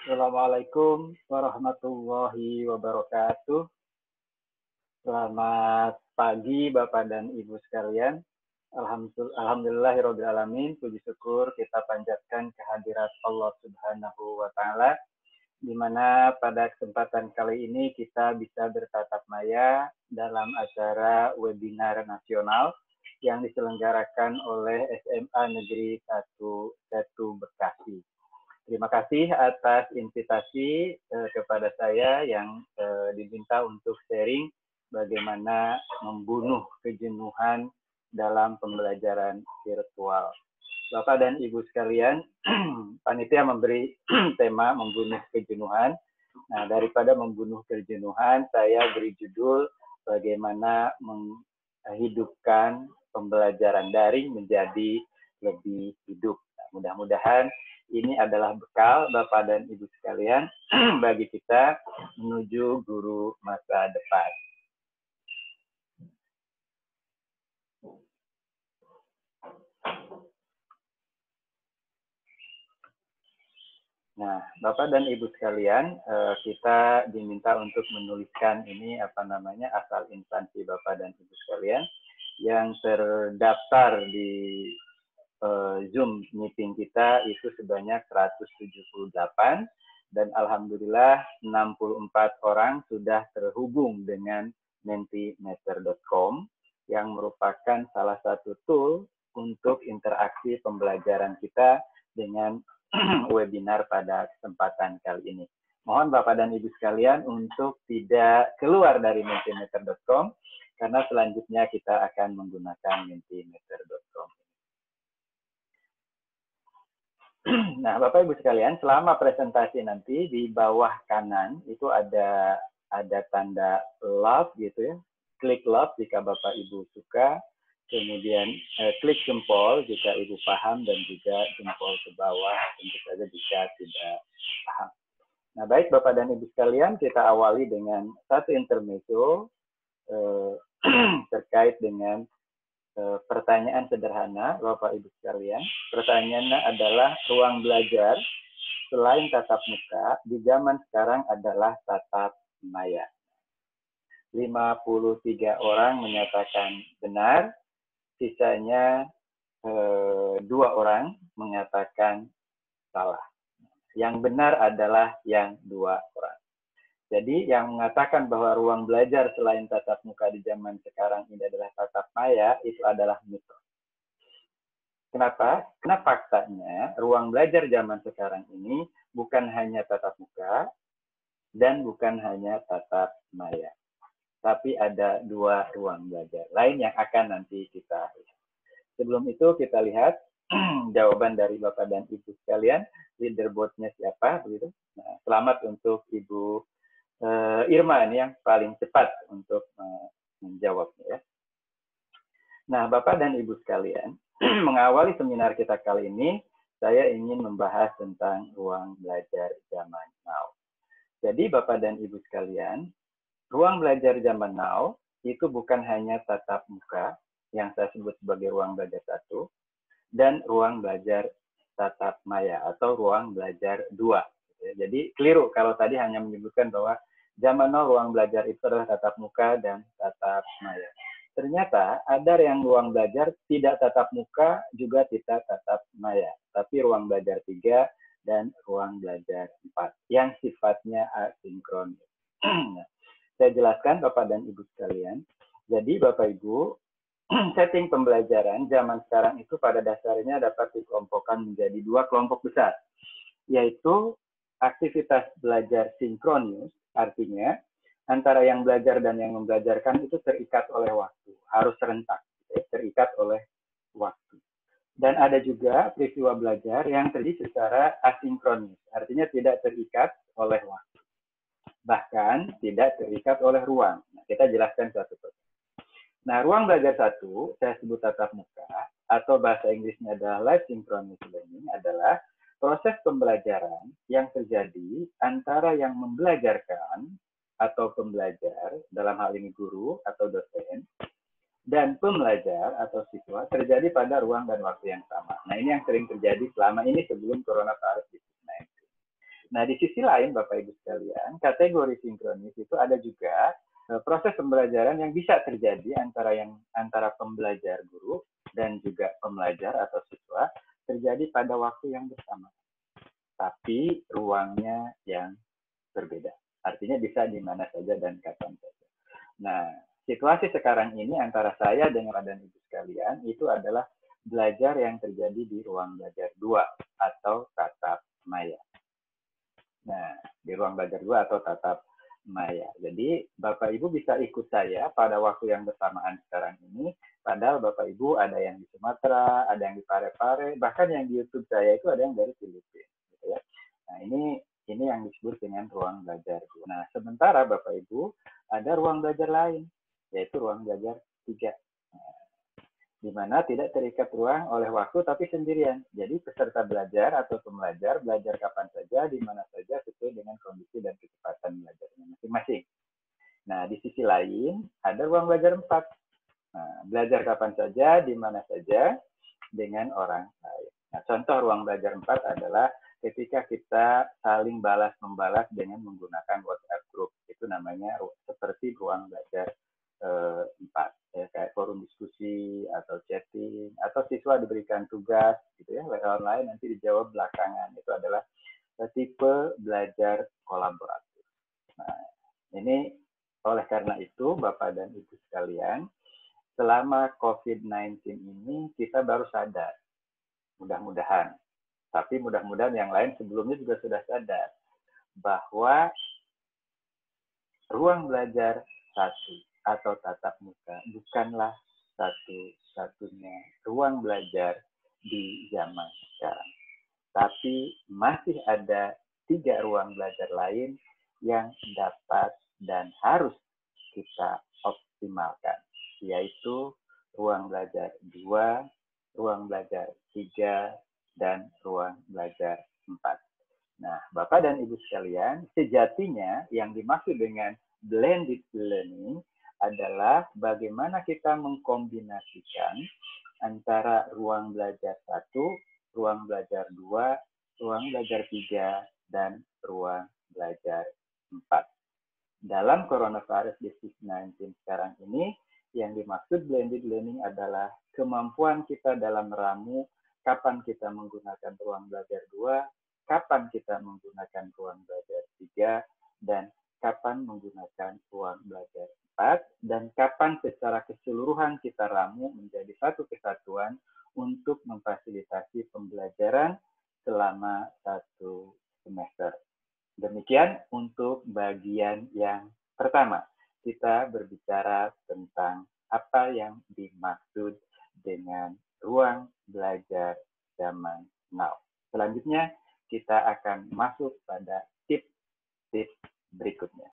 Assalamualaikum warahmatullahi wabarakatuh. Selamat pagi Bapak dan Ibu sekalian. Alhamdulillahirabbil alamin. Puji syukur kita panjatkan kehadirat Allah Subhanahu wa taala di mana pada kesempatan kali ini kita bisa bertatap maya dalam acara webinar nasional yang diselenggarakan oleh SMA Negeri 1 Bekasi. Terima kasih atas invitasi kepada saya yang diminta untuk sharing bagaimana membunuh kejenuhan dalam pembelajaran virtual. Bapak dan Ibu sekalian, panitia memberi tema membunuh kejenuhan. Nah, daripada membunuh kejenuhan, saya beri judul bagaimana menghidupkan pembelajaran daring menjadi lebih hidup. Nah, mudah-mudahan ini adalah bekal Bapak dan Ibu sekalian bagi kita menuju guru masa depan. Nah, Bapak dan Ibu sekalian, kita diminta untuk menuliskan ini asal instansi Bapak dan Ibu sekalian yang terdaftar di Zoom meeting kita itu sebanyak 178 dan alhamdulillah 64 orang sudah terhubung dengan mentimeter.com yang merupakan salah satu tool untuk interaksi pembelajaran kita dengan webinar pada kesempatan kali ini. Mohon Bapak dan Ibu sekalian untuk tidak keluar dari mentimeter.com karena selanjutnya kita akan menggunakan mentimeter.com. Nah, Bapak Ibu sekalian, selama presentasi nanti di bawah kanan itu ada tanda love gitu ya. Klik love jika Bapak Ibu suka, kemudian klik jempol jika Ibu paham dan juga jempol ke bawah tentu saja jika tidak paham. Nah, baik Bapak dan Ibu sekalian, kita awali dengan satu intermezzo terkait dengan pertanyaan sederhana, Bapak Ibu sekalian. Pertanyaannya adalah ruang belajar selain tatap muka di zaman sekarang adalah tatap maya. 53 orang menyatakan benar, sisanya 2 orang mengatakan salah. Yang benar adalah yang 2 orang. Jadi yang mengatakan bahwa ruang belajar selain tatap muka di zaman sekarang ini adalah tatap maya, itu adalah mitos. Kenapa? Karena faktanya ruang belajar zaman sekarang ini bukan hanya tatap muka dan bukan hanya tatap maya. Tapi ada 2 ruang belajar lain yang akan nanti kita lihat. Sebelum itu kita lihat jawaban dari Bapak dan Ibu sekalian. Leaderboardnya siapa? Begitu. Nah, selamat untuk Ibu Irma ini yang paling cepat untuk menjawabnya ya. Nah, Bapak dan Ibu sekalian, mengawali seminar kita kali ini, saya ingin membahas tentang ruang belajar zaman now. Jadi Bapak dan Ibu sekalian, ruang belajar zaman now itu bukan hanya tatap muka yang saya sebut sebagai ruang belajar 1 dan ruang belajar tatap maya atau ruang belajar 2. Jadi keliru kalau tadi hanya menyebutkan bahwa zaman now ruang belajar itu adalah tatap muka dan tatap maya. Ternyata ada yang ruang belajar tidak tatap muka juga tidak tatap maya, tapi ruang belajar 3 dan ruang belajar 4 yang sifatnya asinkron. Nah, saya jelaskan Bapak dan Ibu sekalian. Jadi Bapak Ibu, setting pembelajaran zaman sekarang itu pada dasarnya dapat dikelompokkan menjadi 2 kelompok besar, yaitu aktivitas belajar sinkronus, artinya antara yang belajar dan yang membelajarkan itu terikat oleh waktu, harus serentak, terikat oleh waktu. Dan ada juga peristiwa belajar yang terjadi secara asinkronis, artinya tidak terikat oleh waktu, bahkan tidak terikat oleh ruang. Nah, kita jelaskan satu persatu. Nah, ruang belajar 1, saya sebut tatap muka, atau bahasa Inggrisnya adalah live synchronous learning, adalah proses pembelajaran yang terjadi antara yang membelajarkan atau pembelajar, dalam hal ini guru atau dosen, dan pembelajar atau siswa terjadi pada ruang dan waktu yang sama. Nah, ini yang sering terjadi selama ini sebelum coronavirus COVID-19. Nah, di sisi lain, Bapak Ibu sekalian, kategori sinkronis itu ada juga proses pembelajaran yang bisa terjadi antara pembelajar guru dan juga pembelajar atau siswa terjadi pada waktu yang bersama, tapi ruangnya yang berbeda. Artinya bisa di mana saja dan kapan saja. Nah, situasi sekarang ini antara saya dengan dan Ibu sekalian itu adalah belajar yang terjadi di ruang belajar 2 atau tatap maya. Nah, di ruang belajar 2 atau tatap maya. Jadi, Bapak Ibu bisa ikut saya pada waktu yang bersamaan sekarang ini. Padahal Bapak Ibu ada yang di Sumatera, ada yang di Parepare, bahkan yang di YouTube saya itu ada yang dari Filipina. Gitu ya. Nah, ini yang disebut dengan ruang belajar. Nah, sementara Bapak Ibu ada ruang belajar lain, yaitu ruang belajar 3. Nah, di mana tidak terikat ruang oleh waktu tapi sendirian. Jadi peserta belajar atau pembelajar belajar kapan saja, di mana saja sesuai dengan kondisi dan kecepatan belajarnya masing-masing. Nah, di sisi lain ada ruang belajar 4. Nah, belajar kapan saja, di mana saja, dengan orang lain. Nah, contoh ruang belajar 4 adalah ketika kita saling balas-membalas dengan menggunakan WhatsApp group. Itu namanya seperti ruang belajar 4. Ya, kayak forum diskusi atau chatting, atau siswa diberikan tugas gitu ya, online nanti dijawab belakangan. Itu adalah tipe belajar kolaboratif. Nah, ini oleh karena itu Bapak dan Ibu sekalian, selama COVID-19 ini kita baru sadar, mudah-mudahan, tapi mudah-mudahan yang lain sebelumnya juga sudah sadar, bahwa ruang belajar 1 atau tatap muka bukanlah satu-satunya ruang belajar di zaman sekarang. Tapi masih ada 3 ruang belajar lain yang dapat dan harus kita optimalkan, yaitu ruang belajar 2, ruang belajar 3, dan ruang belajar 4. Nah, Bapak dan Ibu sekalian, sejatinya yang dimaksud dengan blended learning adalah bagaimana kita mengkombinasikan antara ruang belajar 1, ruang belajar 2, ruang belajar 3, dan ruang belajar 4. Dalam coronavirus disease 19 sekarang ini, yang dimaksud blended learning adalah kemampuan kita dalam meramu kapan kita menggunakan ruang belajar 2, kapan kita menggunakan ruang belajar 3, dan kapan menggunakan ruang belajar 4, dan kapan secara keseluruhan kita ramu menjadi satu kesatuan untuk memfasilitasi pembelajaran selama 1 semester. Demikian untuk bagian yang pertama. Kita berbicara tentang apa yang dimaksud dengan ruang belajar zaman now. Selanjutnya, kita akan masuk pada tips-tips berikutnya.